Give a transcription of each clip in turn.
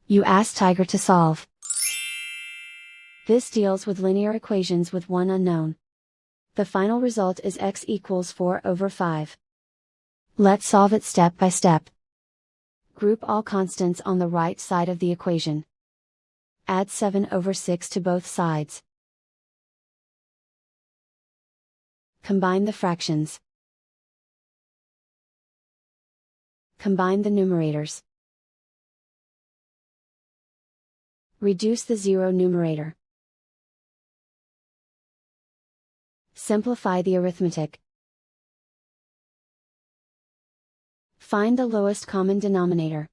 You ask Tiger to solve. This deals with linear equations with one unknown. The final result is x equals 4/5. Let's solve it step by step. Group all constants on the right side of the equation. Add 7/6 to both sides. Combine the fractions. Combine the numerators. Reduce the zero numerator. Simplify the arithmetic. Find the lowest common denominator.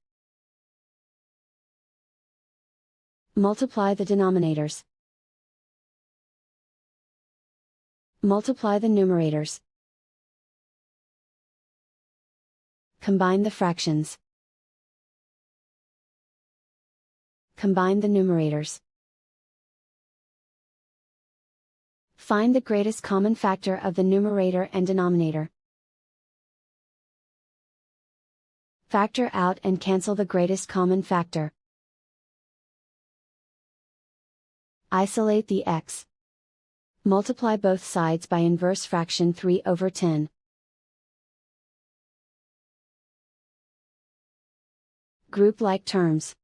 Multiply the denominators. Multiply the numerators. Combine the fractions. Combine the numerators. Find the greatest common factor of the numerator and denominator. Factor out and cancel the greatest common factor. Isolate the x. Multiply both sides by inverse fraction 3/10. Group like terms.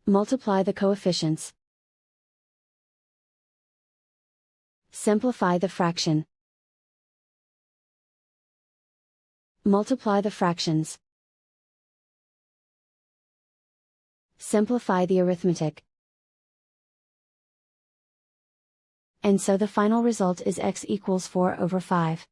Multiply the coefficients. Simplify the fraction. Multiply the fractions. Simplify the arithmetic. And so the final result is x equals 4/5.